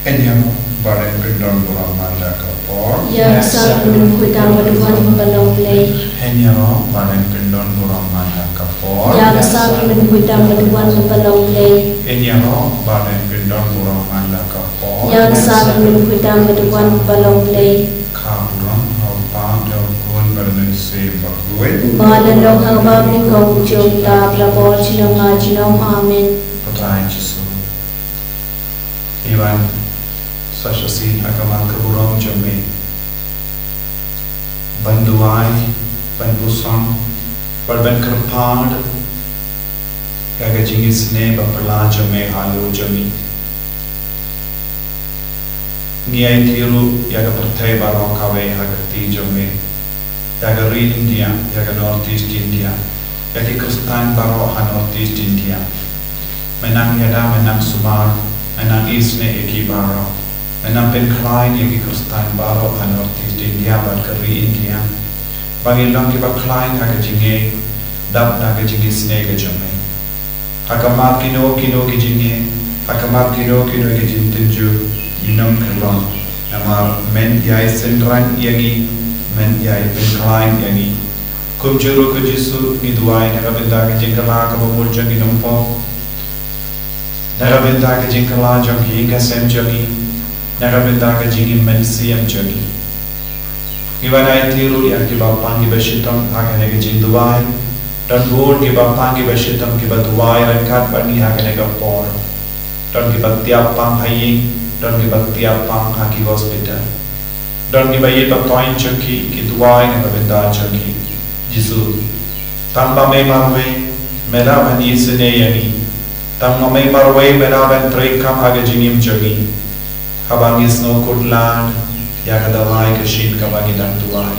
Enyam baren pindon buram manda kapor. Ya sabun kudang berduan balong lay. Enyam baren pindon buram manda kapor. Ya sabun kudang berduan balong lay. Enyam baren pindon buram manda kapor. Ya sabun kudang berduan balong lay. Kaulon haupa daun bermensi bagui. Balalong hawab ni kau jom ta prabor chinom ngajinom amin. Putrain Yesus. Iwan Sashasin Hakaman Kaburam Jami Banduai Banbusam Barban Karpad Yaga Jingisne Baparla Jame Halu Jami Niai Tiru Yaga Partay Barokawe Hagati Jame Yaga Rin India Yaga Northeast India Yaga Kristan Baroha Northeast India Menang Yada Menang Sumar Menang Isne Eki Baro Menang Pen Klein Eki Kristan Baro Northeast India Balkari India Bangilong Kiba Klein Haka Jinge Dab Naga Jinge Snega Jame Hakamat Kino Kino Ki Jinge Hakamat Kino Kino Ki Jintenju Inong Kalon Namar Men Yai Sendran Yangi Men Yai Pen Klein Yangi Kumjuru Kujisu Niduai Nagabinda Ki Jingala Kabamul Jangi Nompo Narabinda ka jingkala jangi gasem jangi Narabinda ka jingi mensiam jangi Iwana itiru yang kiba pangi bashitam hakane ka jinduai Dan bur kiba pangi bashitam kiba duai rangkat bani hakane ka por Dan kiba tiap pang haying Dan kiba tiap pang haki hospital Dan kiba yipa toin jangi ki duai narabinda jangi Jisu Tanpa me marwe Mera bani isene yangi Tam mamay marway menaban trekam haga jinim jagi Habangis no kudland Yaga dawai kashin kabagi dan tuwai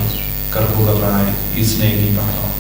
Karpu gabrai isne ni baro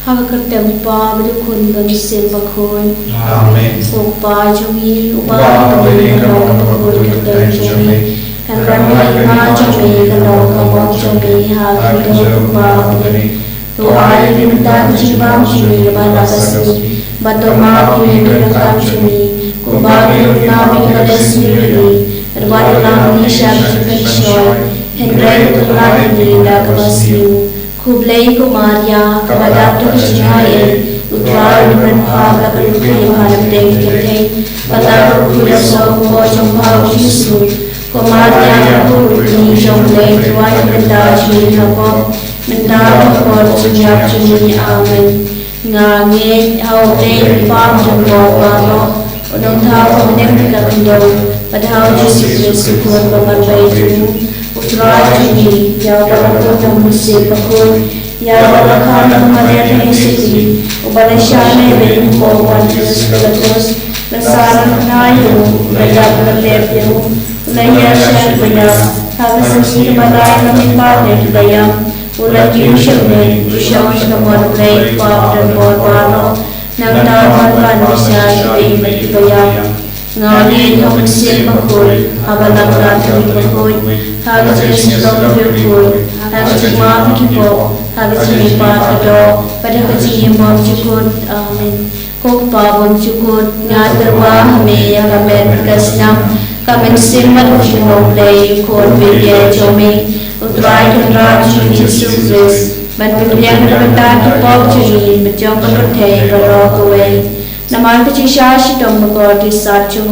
Haga kertem pa berukun bagi sembakon. Amen. Upa jami upa kami kalau kabur kertem jami. Kan ma jami kalau kabur jami haga kertem upa beri. Tuai minta jiwam jami balakasi. Batoma kini rekam jumi, kubagi nami kadasmiri, terwadi nami syarji pensyon, Hendrai tulani ninda kabasiu, kublai kumaria, kabadatu kishnaye, utrai berpah kabelukri malam teng-teng, pataru kuyaso kuwajambau Yesu, kumaria kurukni jomlai tuai benda jumi hapok, benda hapok jumyap jumi amin. Ngangin hau teh pam jengkau baro, udang tahu menem kekendau, padahal Yesus Kristus pun berbaik itu, putra ini yang dalam kota musim pakul, yang dalam kota kemarin Yesus, ubah syane berkumpul wantus berterus, bersarang nayu, banyak berlebihu, ulaya syar banyak, harus sih badai menimpal dan bayang. Ulat yusyamne, yusyam nomor play pop dan bor-baro, nang taman bisa bagi bayang. Ngani hong sin makul, abalang ratri makul, hagas yeslong yukul, hagas imam kipo, hagas imam kado, pada kecil imam cukut, amin. Kok pabon cukut, ngaterwa hame yang kamen kasnam, kamen simat usyamong play yukul bidya joming. Utrai kenrat Yesus Kristus, berpilihan berbentak kepop juri, berjong berkutei berok away. Nama kecisa sidom berkoti satu,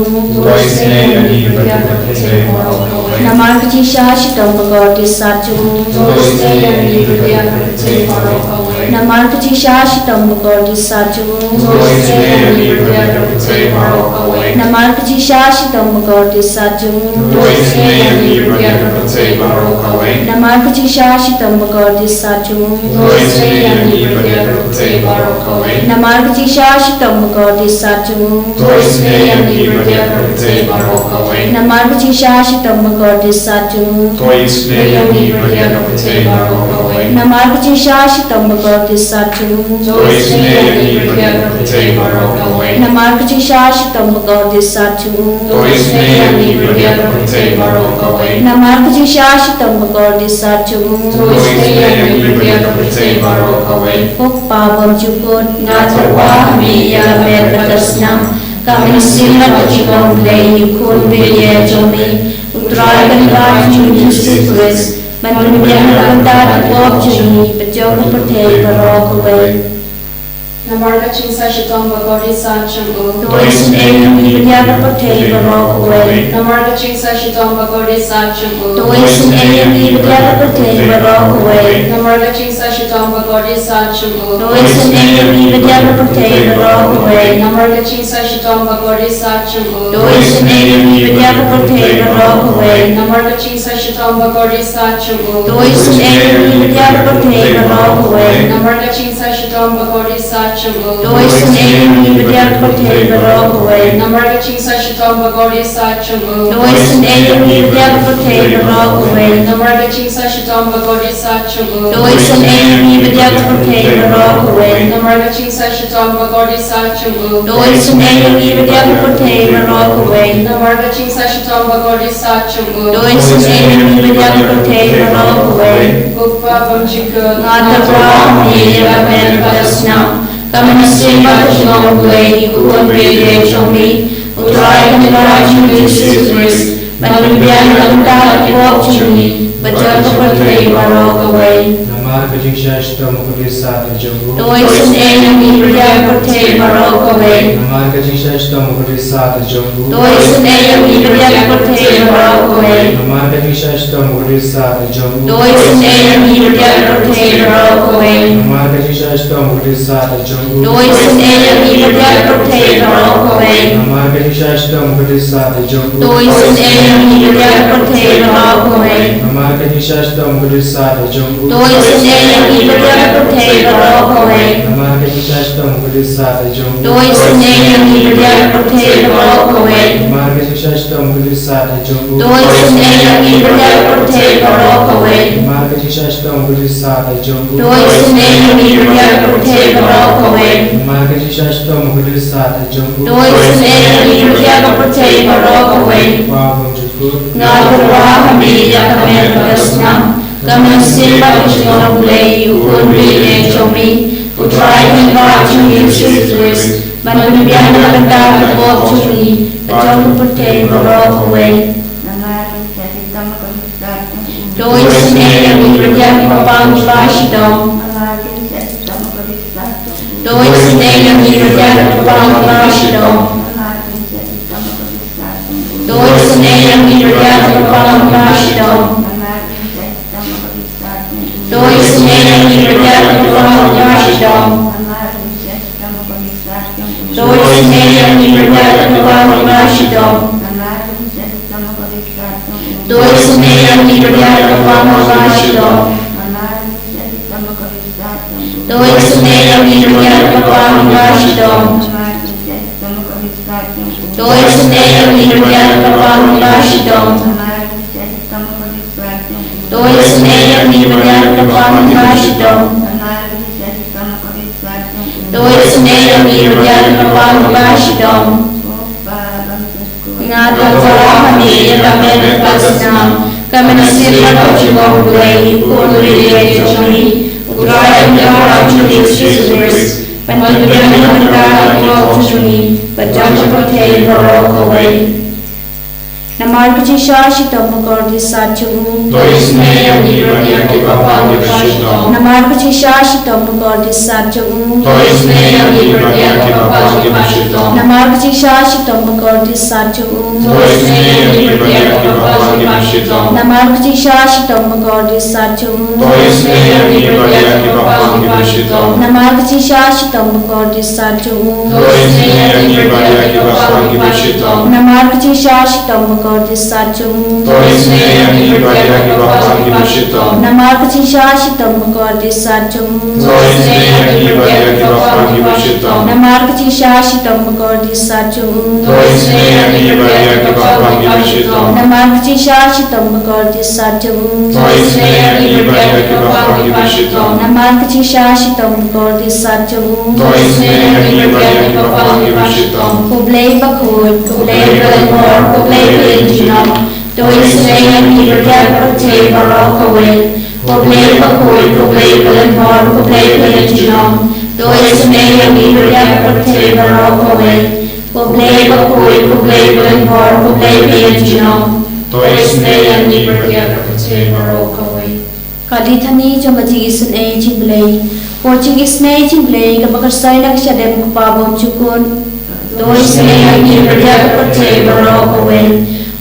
nama kecisa sidom berkoti satu, nama kecisa sidom berkoti satu, nama kecisa sidom berkoti satu, nama kecisa sidom berkoti satu, nama kecisa sidom berkoti satu, nama kecisa sidom berkoti satu, nama kecisa sidom berkoti satu, nama kecisa sidom berkoti satu, nama kecisa sidom berkoti satu, Kok pabom cukut ngaterwa mi ya berkesnam kami sila kachikong lay yukun bilye jomi, utray kanila Jesus Christ, manunbiyan na kanta at jumi, bajong pertay barok away. Namarga chingsa shitong bagori sa chungu. Dois name ibigyan pertay barok away. Namarga chingsa shitong bagori sa chungu. Dois name ibigyan pertay barok away. Namarga chingsa shitong bagori sa chungu. Dois name ibigyan pertay barok away. Namarga chingsa shitong bagori sa chungu. Dois name ibigyan pertay barok away. Namarga chingsa shitong bagori sa chungu. Dois name ibigyan pertay barok away. Namarga chingsa shitong bagori sa chungu. Dois name ibigyan pertay barok away. Namarga chingsa shitong bagori sa chungu. Dois name ibigyan pertay barok away. Namarga chingsa shitong bagori sa chungu. Dois name ibigyan pertay barok away. Namarga chingsa shitong bagori sa chungu. Dois name ibigyan pertay barok away. Namarga chingsa shitong bagori sa chungu. Dois name ibigyan pertay barok away. Gugpa bamjika Ngata Maria ben Palasna, kami simba kachong lay yukun bilye jomi, utray kanila Jesus Christ, manunbiyan na kanta at jumi, bajong pertay barok away. Namarga chingsa shitong bagori sa chungu. Dois name ibigyan pertay barok away. Namarga chingsa shitong bagori sa chungu. Dois name ibigyan pertay barok away. Namarga chingsa shitong bagori sa chungu. Dois name ibigyan pertay barok away. Namarga chingsa shitong bagori sa chungu. Dois name ibigyan pertay barok away. Namarga chingsa shitong bagori sa chungu. Dois name ibigyan pertay barok away. Namarga chingsa shitong bagori sa chungu. Dois name ibigyan pertay barok away. Namarga chingsa shitong bagori sa chungu. Dois name ibigyan pertay barok away. Namarga chingsa shitong bagori sa chungu. Dois name ibigyan pertay barok away. Namarga chingsa shitong bagori sa chungu. Dois name ibigyan pertay barok away. Namarga chingsa shitong bagori sa chungu. Dois name ibigyan pertay barok away. Ngata Maria ben Palasna, kami simba kachong lay yukun bilye jomi, utray kanila Jesus Christ, manunbiyan na kanta at jumi, bajong pertay barok away. Dois name ibigyan pangpashidong. Dois name ibigyan pangpashidong. Dois name ibigyan pangpashidong. Dois name ibigyan pangpashidong. Dois name ibigyan pangpashidong. Dois name ibigyan pangpashidong. Dois name ibigyan pangpashidong. Dois name ibigyan pangpashidong. Dois name ibigyan pangpashidong. Dois name ibigyan pangpashidong. Ngata Maria ben Palasna, kami simba kachong lay yukun bilye jomi, utray kanila Jesus Christ, manunbiyan na kanta at jumi, bajong pertay barok away. Namarga chingsa shitong bagori sa chungu. Dois name ibigyan pangpashidong. Namarga chingsa shitong bagori sa chungu. Dois name ibigyan pangpashidong. Namarga chingsa shitong bagori sa chungu. Dois name ibigyan pangpashidong. Namarga chingsa shitong bagori sa chungu. Dois name ibigyan pangpashidong. Namarga chingsa shitong bagori sa chungu. Dois name ibigyan pangpashidong. Namarga chingsa shitong bagori sa chungu. Dois name ibigyan pangpashidong. Namarga chingsa shitong bagori sa chungu. Dois name ibigyan pangpashidong. Namarga chingsa shitong bagori sa chungu. Dois name ibigyan pangpashidong. Namarga chingsa shitong bagori sa chungu. Dois name ibigyan pangpashidong. Namarga chingsa shitong bagori sa chungu. Dois name ibigyan pangpashidong. Kublay bakul, kublay balmor, kublay balinjinom. Dois name ibigyan pertay barok away. Kublay bakul, kublay balmor, kublay balinjinom. Dois name ibigyan pertay barok away. Poblei bakui, poblei belengor, poblei beanjino. Tois ne yang ni bertiada percaya merokawai. Kadithani jamati isun e jimblei. Coaching isne jimblei kabakarsai nak syadem kupabom cukun. Tois ne yang ni bertiada percaya merokawai.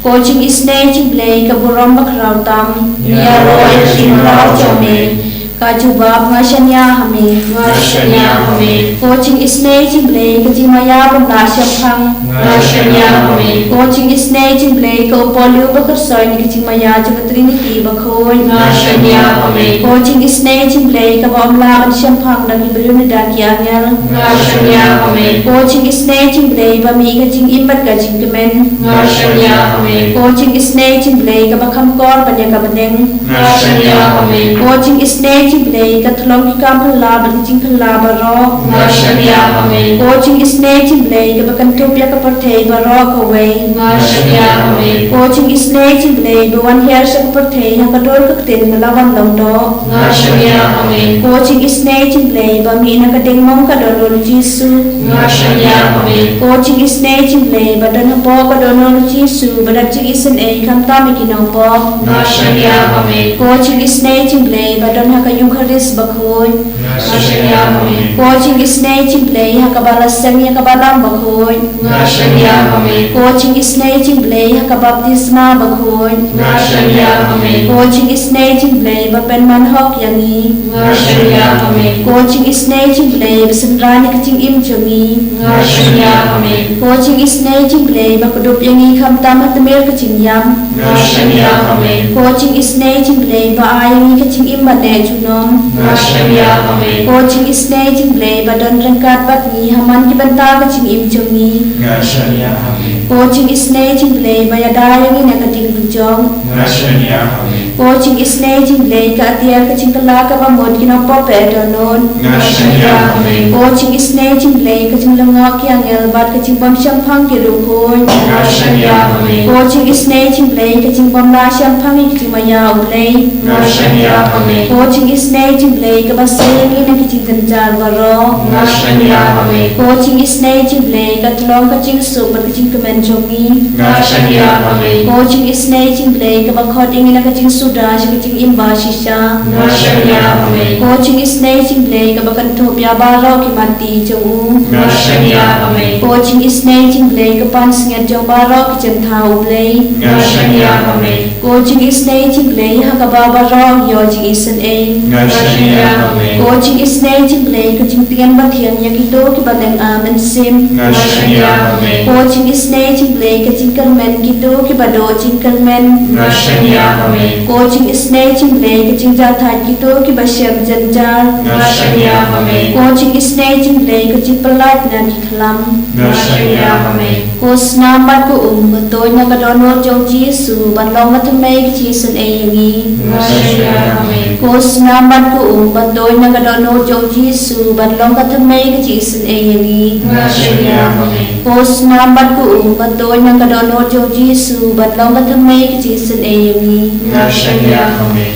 Coaching isne jimblei kaburam bakrau tam. Ya roy jimrau jome. Kajubab ngashanya hame. Ngashanya hame. Coaching isne jimblei kajimaya bamlasya phang. Ngashanya hame. Coaching isne jimblei ka upoliu bakarsai ni kajimaya jamatriniti bakhoi. Ngashanya hame. Coaching isne jimblei ka bamla kasyam phang na gibriu ni dakiangel. Ngashanya hame. Coaching isne jimblei bami kajing imbat kajing kemen. Ngashanya hame. Coaching isne jimblei ka bakam kor banya ka beneng. Ngashanya hame. Coaching isne jimblei ka thlong ki kam phla ban jing phla baro. Ngashanya hame. Coaching isne jimblei ka bakan tupya ka parthei baro ka wei. Ngashanya hame. Coaching isne jimblei bawan hiar sa ka parthei ha ka dor ka ten malawan long do. Ngashanya hame. Coaching isne jimblei bami na ka ding mong ka dor Jisu. Ngashanya hame. Coaching isne jimblei badan ha bo ka dor Jisu badak jing isen e kam ta mi kinau bo. Ngashanya hame. Coaching isne jimblei badan ha ka Eucharis bakhoi. Ngashanya hame. Coaching isne jimblei ha ka balasang ya ka balam bakhoi. Ngashanya hame. Coaching isne jimblei ha ka baptisma bakhoi. Ngashanya hame. Coaching isne jimblei bapen manhok yangi. Ngashanya hame. Coaching isne jimblei basendrani kaching im jongi. Ngashanya hame. Coaching isne jimblei bakudup yangi kam tamat temir kaching yam. Ngashanya hame. Coaching isne jimblei ba ayangi kaching im bane junom. Ngashanya hame. Coaching isne jimblei badan rengkat bakni haman ki banta kaching im jongi. Ngashanya hame. Coaching isne jimblei bayada yangi na kating bujong. Ngashanya hame. Coaching isne jimblei ka atiar kaching kala ka bamod kinopo pedonon. Ngashanya hame. Coaching isne jimblei kaching lengok yang elbat kaching bom syampang ki rukun. Ngashanya hame. Coaching isne jimblei kaching bom la syampang kaching maya ublei. Ngashanya hame. Coaching isne jimblei ka basengi na kaching tenjar waro. Ngashanya hame. Coaching isne jimblei ka tulong kaching super kaching kemenjongi. Ngashanya hame. Coaching isne jimblei ka bakhot ingin na kaching sudah kaching imba shisha. Ngashanya hame. Coaching isne jimblei ka bakan topya baro ki mati jongu. Ngashanya hame. Coaching isne jimblei ka pansingat jong baro ki jentha ublei. Ngashanya hame. Coaching isne jimblei ha ka babaro yo jing isen e. Ngashanya hame. Coaching isne jimblei ka jing tian bathian yakito ki baleng amen sim. Ngashanya hame. Coaching isne jimblei ka jing kermen kito ki bado jing kermen. Ngashanya hame. Coaching isne jimblei ka jing jathat kito ki basyam janjar. Ngashanya hame. Coaching isne jimblei ka jing pelat na ki khalam. Ngashanya hame. Kos nambat ko batoy na kadonor jong Jisu banlong matamay ki Jisun e yangi. Ngashanya hame. Kos nambat ko batoy na kadonor jong Jisu banlong katamay ki Jisun e yangi. Ngashanya hame. Kos nambat ko batoy na kadonor jong Jisu banlong katamay ki Jisun e yangi. Ngashanya hame.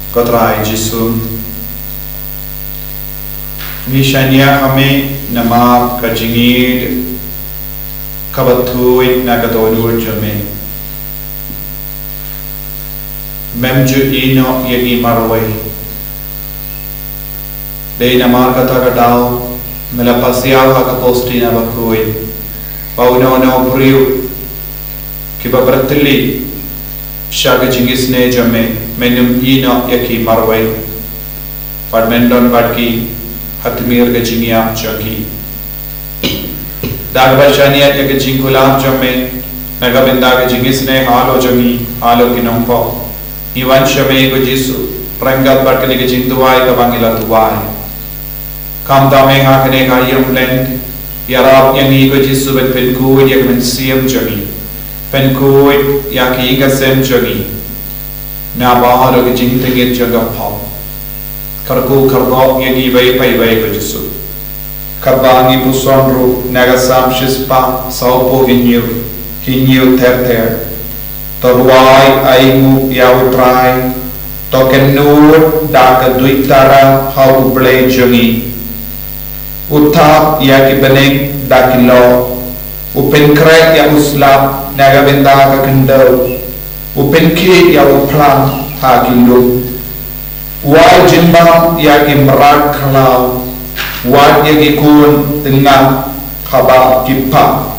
Kotrai Jisu. Mishanya hame nama kajingid kabathuit nagadodur jame. Memju ino yagi marway. Dei namar kata kadao melapasiaw hakaposti na bakhuit. Pauno no priu kibabratili shaga jingisne jame menum ino yaki marway. Padmendon badki hatmir ke jingia chaki dagba shania ke jingulam jamme nagabinda ke jingisne halo jami halo kinompo iwan shame ko Jisu rangat barkene ke jinduai ka bangila tuai kam dame ha kene ka yumlen yarab yangi ko Jisu bet penku yak men siam jami penku yaki ga sem jami na baharo ke jintege jaga pau karku karbo yagi bay pay bay ko Jisu karbangi pusonru nagasam shispa saupo hinyu ter torwai aimu yautrai tokenur daka duitara hau blay jungi Utap ya ki bening dakilo Upin krek ya uslap naga benda ka kendau Upin ki ya uplang ha kilu Wal jimbang ya ki merak kalau Wat ya ki kun tengah khaba kipa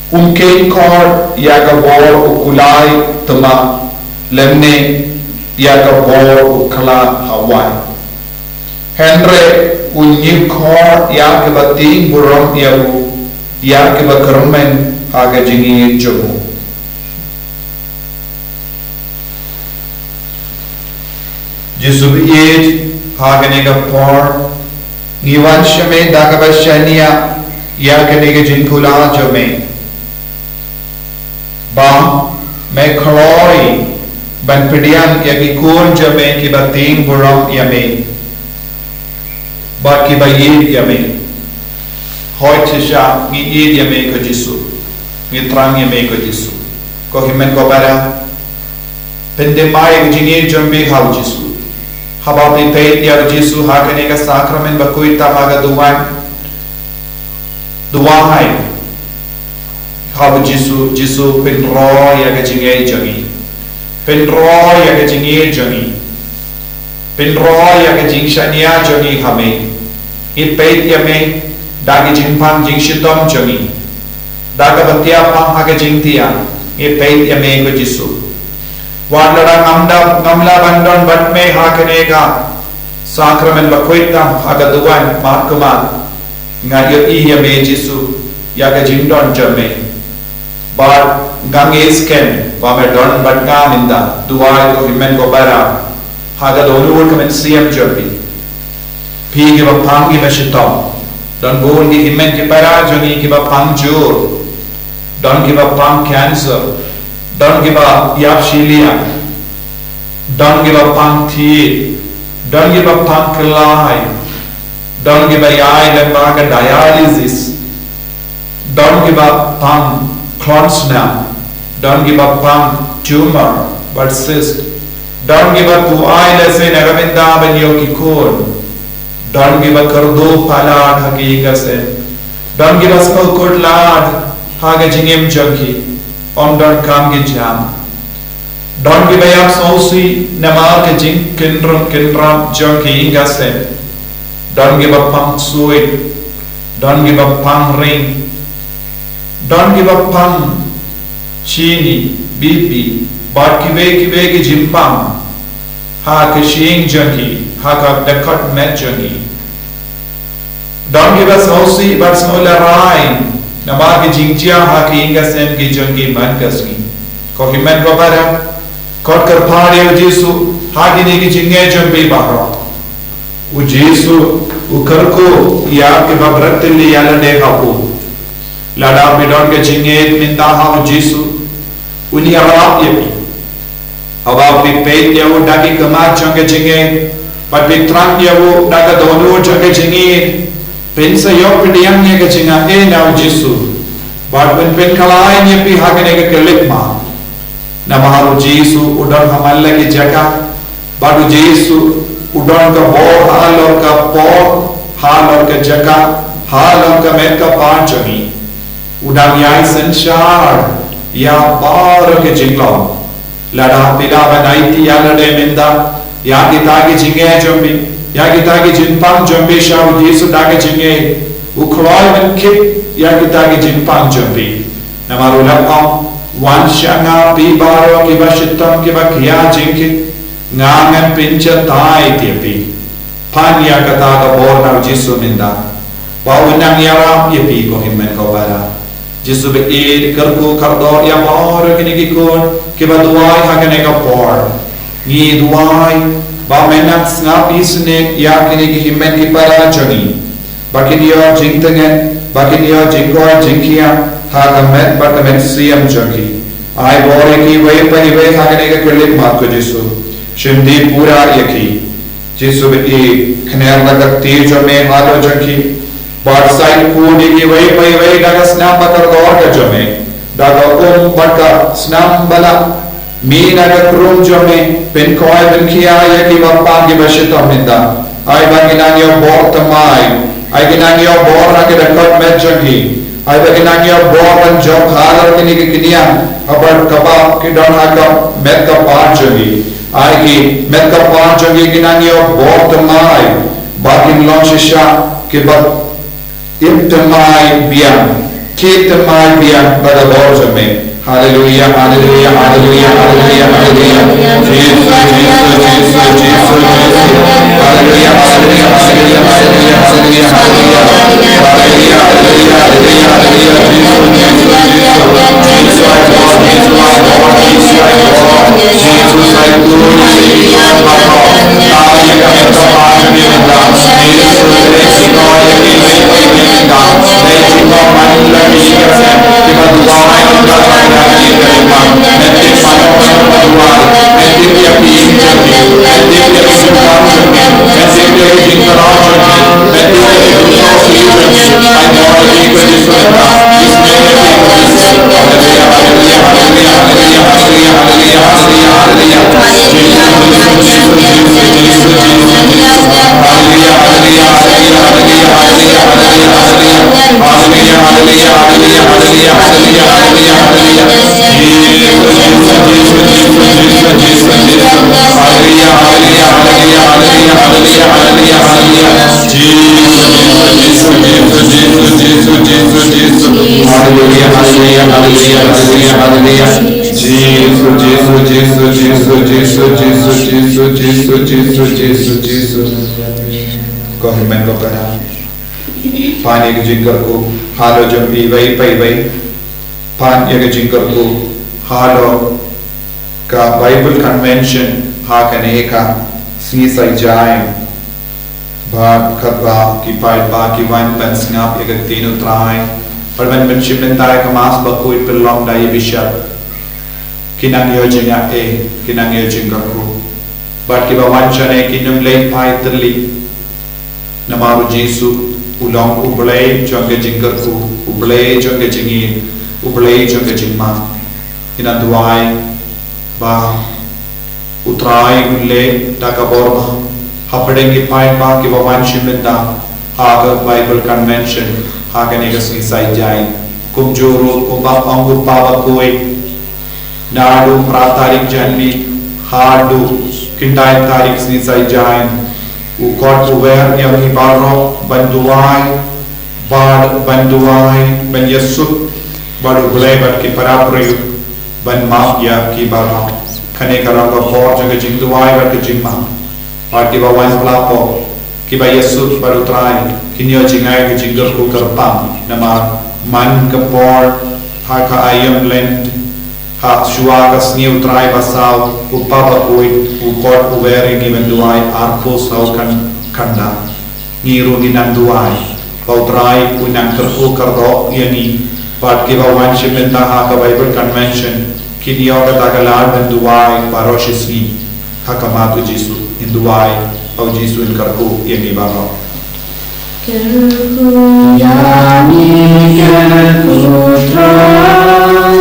Umke kor ya ka bor ukulai tema lemne ya ka bor ukala hawai Henry unyi kor ya ke bating burong ya ke bakermen aga jingi jomu Jisu biid haga nega por ngiwan shame daga bashania ya ke nega jinkula jome ba me kroi ban pedian ya ki kun jome ki bating burong yame Baki bayid yame Heute siya ngiyid yame ko Jisu Ngitrang yame ko Jisu Ko himen ko para Pendemay jingid jombe haw Jisu Habab ni peit ya Jisu hakane ka sakramen bakuy tamaga duwahay Haw Jisu pinro ya ka jingid jongi Pinro ya ka jingid jongi Pinro ya ka jing shania jongi hame It peit yame dagi jingpang jing shitom jongi daga batia pang haga jing tia it peit yame ko Jisu wadlara ngamla bandon batme hakanega sakramen bakoitam haga duwan markuma ngayo I yame Jisu yaga jingdon jame bar ganges ken ba me don batga minda duwai ko himen ko bara haga donu kamen siam jobi Pigi ba pangi ba shitom Don go ni himen ki para joni ki ba pang jur Don ki ba pang cancer Don ki ba yapshilia Don ki ba pang thi Don ki ba pang kelai Don ki ba yai lembaga dialysis Don ki ba pang clonsna Don ki ba pang tumor but cyst Don ki ba tu ai lese nagaminda ben yoki kun Don't give a kardo palad hagiga se. Don't give us a good lad haga jingim junkie. Don't come get jam. Don't give a yap sosi namar ke jing kindram junkie inga se. Don't give a punk suit. Don't give a punk ring. Don't give a punk chini bibi. But kive ki jimpam. Ha ke shing junkie. Haga dekot met junkie. Don't give us hosi but snola rain. Namagi jingchia haki inga sem ki junkie man kasni. Ko himen ko bara. Kot kar phade Jisu haki ne ki jinge jumbi bahro. U Jisu u karko ya ke babratli yala de hapu. Lada bidon ke jinge minda ha Jisu. Uni arap yepi. Aba bi peit ya u dagi kama junge jinge. But we trunk yawo daga donu joge jingi pensa yo pediang ye ke jinga e now Jisu but when pen kalai ye pi hagane ke kelikma namaharu Jisu udon hamalle ki jaga but Jisu udon ka bo halor ka po halor ka jaga halor ka met ka panchami udang yai sanchar ya bar ke jinglo lada pila banaiti yala de minda Yagi tagi jinge jombi, yagi tagi jinpang jombi shau Jisu tagi jinge, ukroi men kip yagi tagi jinpang jombi. Namaru lapam wan shanga pi baro kiba shitam kiba kiya jinki, ngangan pincha tai tiapi. Pan yaga taga borna Jisu minda, bawunang yara yepi ko himen ko bara. Jisu beid karku kardo ya baro kinigikun kiba duai hagane ka por. Ni duai ba menat snap isne ya kini ki himen ki para joni bakin yo jingtengen bakin yo jingko jingkia ha kamet ba kamet siam joki ai bore ki we pani we ha kene ke kelik mat ko Jisu shimdi pura yaki Jisu be khner lagat ti jo me halo joki bar side ku ni ki we pai we daga snap bakar dor ka jo me daga baka snap bala Mina ka krum jome pen koi ben kia ya ki bapang ki bashita minda ai baginanyo bor tamai ai ginanyo bor na kedakot medjagi ai baginanyo bor ban jok halar kini kinian abar kabab kidon hakam med kapar jagi ai ki med kapar jagi ginanyo bor tamai bagin lonshisha ke bag imtamai biang kitamai biang pada bor jame. Hallelujah, hallelujah, hallelujah, hallelujah, hallelujah. Jesus, Jesus, Jesus, Jesus, hallelujah, hallelujah, hallelujah, hallelujah, hallelujah, hallelujah, hallelujah, Kohman ko kara pani ke jingkar ko halo jambi vai pai vai pan ye ke jingkar ko halo ka Bible convention ha kane ka sni sai jaim ba khatba ki pai ba ki wan ban snap ye ke tinu trai parban ban shipmentai ka mas ba koi pelong dai bishap kinang yo jinga e kinang yo jingkar ko bat ki ba wan chane kinum lei pai terli Namaru Jesu ulong ublay jonge jingkerku ublay jonge jingi ublay jonge jingma inanduai ba utrai ulle takaborma hapadengi pai ba ki bawan shimenda haga Bible convention haga negasni sai jai kumjuru kumba angu pava koi nadu pratarik janvi hadu kintai tarik sni sai jai ukot uwer yang ibaro banduai bad banduai ban yesut baru boleh bad ki parapriu ban maaf ya ki baro khane karang ko por jaga jingduai bad ki jingma parti bawan pelapo ki ba yesut baru trai kinyo jingai ki jingger ku kerpam nama man ke por ha ka ayam blend ha shua ka sniu trai basau upapa kui ukot uweri ki benduai arko sau kan kanda ngiru ginang duai pau trai unang kerku kerdo yani pat ki bawan shipenta ha ka Bible convention ki dio ka tagalar benduai baroshisni ha ka matu Jesu induai pau Jesu in kerku yani baro kerku yani kerku trai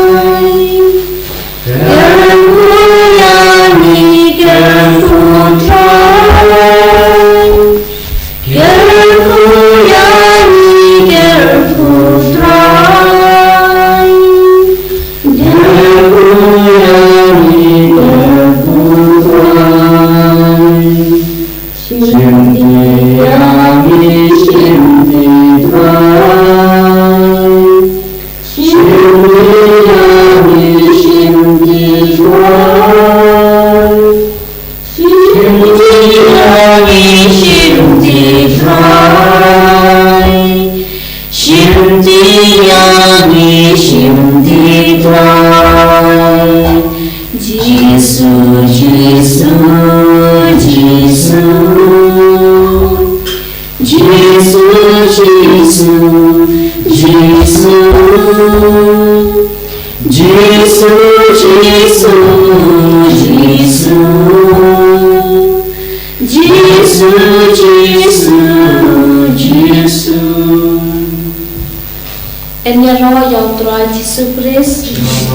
kerku yani kerku trai kerku yani kerku trai kerku yani kerku trai shimti yani shimti trai shimti yani shimti trai shimti yani shimti trai shimti yani shimti trai Jesu Jesu Jesu Jesu Jesu Jesu Jesu Jesu Jesu Jesu Jesu Enya roho yang Tuhan Yesus Kristus